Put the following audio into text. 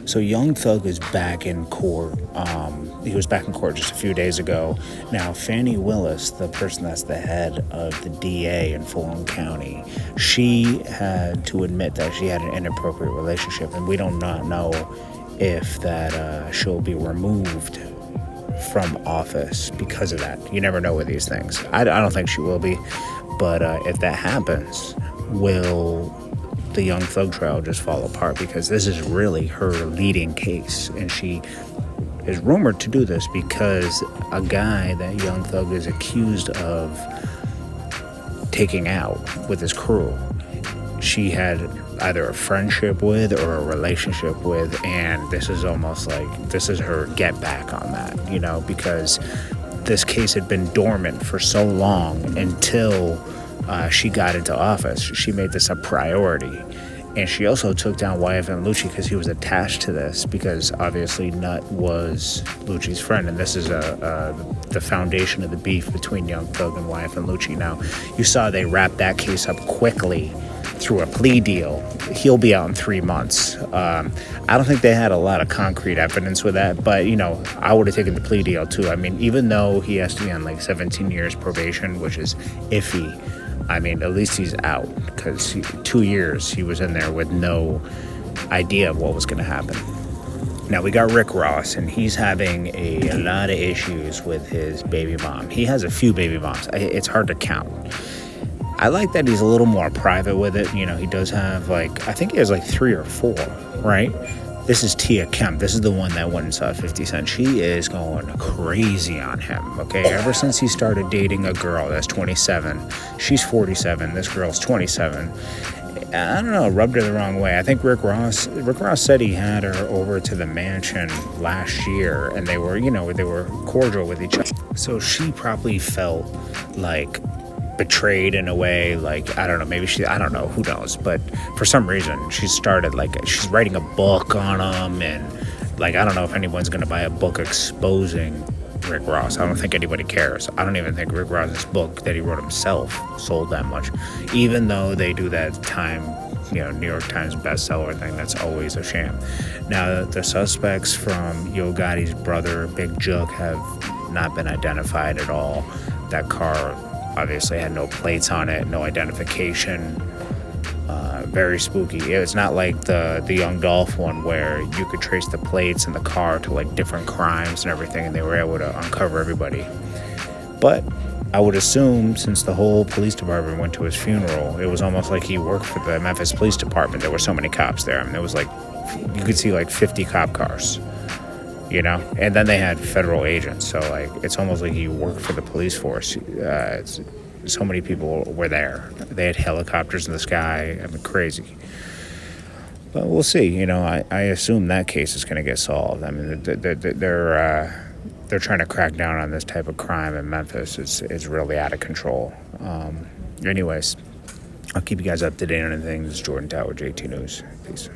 So Young Thug is back in court. He was back in court just a few days ago. Now, Fanni Willis, the person that's the head of the DA in Fulton County, she had to admit that she had an inappropriate relationship, and we do not know if that she'll be removed from office because of that. You never know with these things. I don't think she will be, but if that happens, will the Young Thug trial just fall apart? Because this is really her leading case, and she is rumored to do this because a guy that Young Thug is accused of taking out with his crew, she had either a friendship with or a relationship with, and this is almost like this is her get back on that, because this case had been dormant for so long until she got into office. She made this a priority. And she also took down Fanni Willis because he was attached to this, because obviously Nut was Lucci's friend, and this is the foundation of the beef between Young Thug and Fanni Willis. Now, you saw they wrapped that case up quickly through a plea deal. He'll be out in 3 months. I don't think they had a lot of concrete evidence with that, but, I would have taken the plea deal too. I mean, even though he has to be on like 17 years probation, which is iffy, I mean, at least he's out, because 2 years he was in there with no idea of what was going to happen. Now, we got Rick Ross, and he's having a lot of issues with his baby mom. He has a few baby moms. It's hard to count. I like that he's a little more private with it. He does have, I think he has 3 or 4, right? This is Tia Kemp. This is the one that went and saw 50 Cent. She is going crazy on him, okay? Ever since he started dating a girl that's 27. She's 47. This girl's 27. I don't know, rubbed her the wrong way. I think Rick Ross said he had her over to the mansion last year, and they were cordial with each other. So she probably felt betrayed in a way, I don't know, maybe I don't know, who knows, but for some reason she started she's writing a book on him, and I don't know if anyone's gonna buy a book exposing Rick Ross. I don't think anybody cares. I don't even think Rick Ross's book that he wrote himself sold that much, even though they do that Time, New York Times bestseller thing. That's always a sham. Now, the suspects from Yo Gotti's brother, Big Jook, have not been identified at all. That car obviously had no plates on it, no identification. Very spooky. It's not like the Young Dolph one where you could trace the plates in the car to different crimes and everything, and they were able to uncover everybody. But I would assume, since the whole police department went to his funeral, it was almost like he worked for the Memphis Police Department. There were so many cops there. I mean, it was you could see 50 cop cars. And then they had federal agents, so it's almost like he worked for the police force. So many people were there. They had helicopters in the sky. I mean, crazy. But we'll see. I assume that case is going to get solved. I mean, they're trying to crack down on this type of crime in Memphis. It's really out of control. Anyways, I'll keep you guys up to date on anything. This is Jordan Tower, JT News. Peace.